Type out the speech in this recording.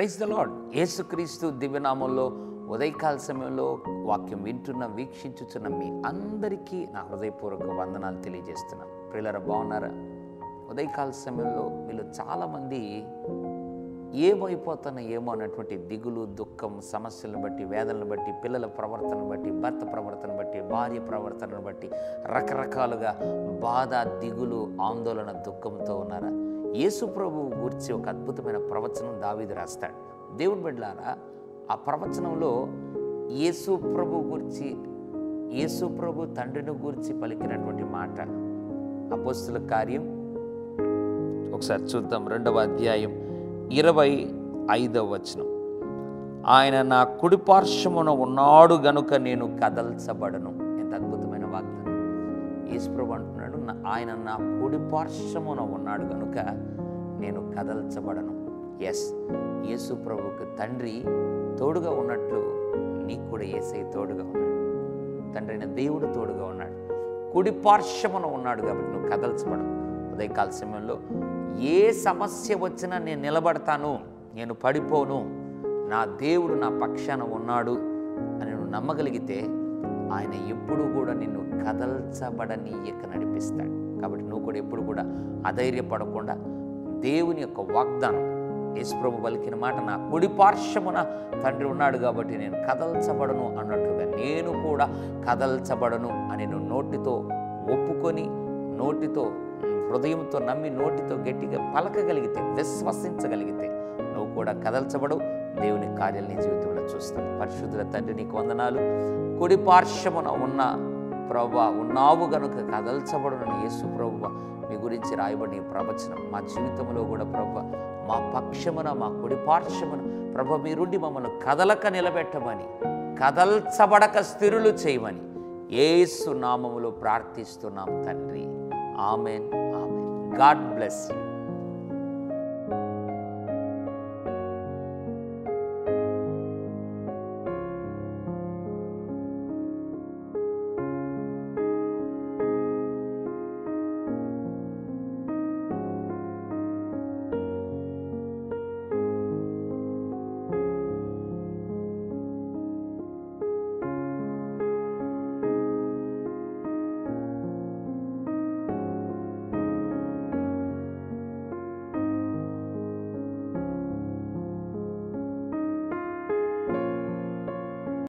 Praise the lord. యేసుక్రీస్తు దివ్యనామంలో ఉదయకాల సమయంలో వాక్యం వింటున్న వీక్షించుచున్న మీ అందరికీ నా హృదయపూర్వక వందనాలు తెలియజేస్తున్నాను. ప్రియులారా, బాగున్నారా? ఉదయకాల సమయంలో వీళ్ళు చాలామంది ఏమైపోతానో అన్నటువంటి దిగులు, దుఃఖం, సమస్యలను బట్టి, వేదనను బట్టి, పిల్లల ప్రవర్తనను బట్టి, భర్త ప్రవర్తన బట్టి, భార్య ప్రవర్తనను బట్టి రకరకాలుగా బాధ, దిగులు, ఆందోళన, దుఃఖంతో ఉన్నారా? యేసు ప్రభువు గురించి ఒక అద్భుతమైన ప్రవచనం దావీదు రాస్తాడు. దేవుని బిడ్డలారా, ఆ ప్రవచనంలో యేసు ప్రభు తండ్రిని గురించి పలికినటువంటి మాట అపోస్తుల కార్యం ఒకసారి చూద్దాం. 2వ అధ్యాయం 25వ వచనం. ఆయన నా కుడి పార్శ్వమున ఉన్నాడు గనుక నేను కదల్చబడను. ఎంత అద్భుతమైన వాగ్దానం! యేసు ప్రభు అంటున్నాడు, ఆయన నా కుడి పార్శ్వమున ఉన్నాడు గనుక నేను కదల్చబడను. ఎస్, యేసు ప్రభువుకి తండ్రి తోడుగా ఉన్నట్లు నీకు కూడా యేసయ్య తోడుగా ఉన్నాడు. తండ్రి అయిన దేవుడు తోడుగా ఉన్నాడు. కుడి పార్శ్వమున ఉన్నాడు కాబట్టి నువ్వు కదల్చబడవు. ఉదయకాల సమయంలో ఏ సమస్య వచ్చినా నేను నిలబడతాను, నేను పడిపోను, నా దేవుడు నా పక్షాన ఉన్నాడు అని నువ్వు నమ్మగలిగితే ఆయన ఎప్పుడు కూడా నిన్ను కదల్చబడనీయక నడిపిస్తాడు. కాబట్టి నువ్వు కూడా ఎప్పుడు కూడా అధైర్యపడకుండా దేవుని యొక్క వాగ్దానం, యేసు ప్రభు పలికిన మాట, నా కుడి పార్శ్వమున తండ్రి ఉన్నాడు కాబట్టి నేను కదల్చబడను అన్నట్లుగా నేను కూడా కదల్చబడను అని నువ్వు నోటితో ఒప్పుకొని, నోటితో హృదయంతో నమ్మి, నోటితో గట్టిగా పలకగలిగితే, విశ్వసించగలిగితే నువ్వు కూడా కదల్చబడవు. దేవుని కార్యాలు నీ జీవితంలో చూస్తావు. పరిశుద్ధుల తండ్రి, నీకు వందనాలు. కుడి పార్శ్వమున ఉన్న ప్రభువా ఉన్నావు గనుక కదల్చబడునని యేసు ప్రభువా మీ గురించి రాయబడిన ఈ ప్రవచనం మా జీవితంలో కూడా ప్రభువా మా పక్షమున, మా కుడి పార్శ్వమున ప్రభువా మీరుండి మమ్మల్ని కదలక నిలబెట్టమని, కదల్చబడక స్థిరులు చేయమని యేసు నామములో ప్రార్థిస్తున్నాం తండ్రి. Amen, amen. God bless you.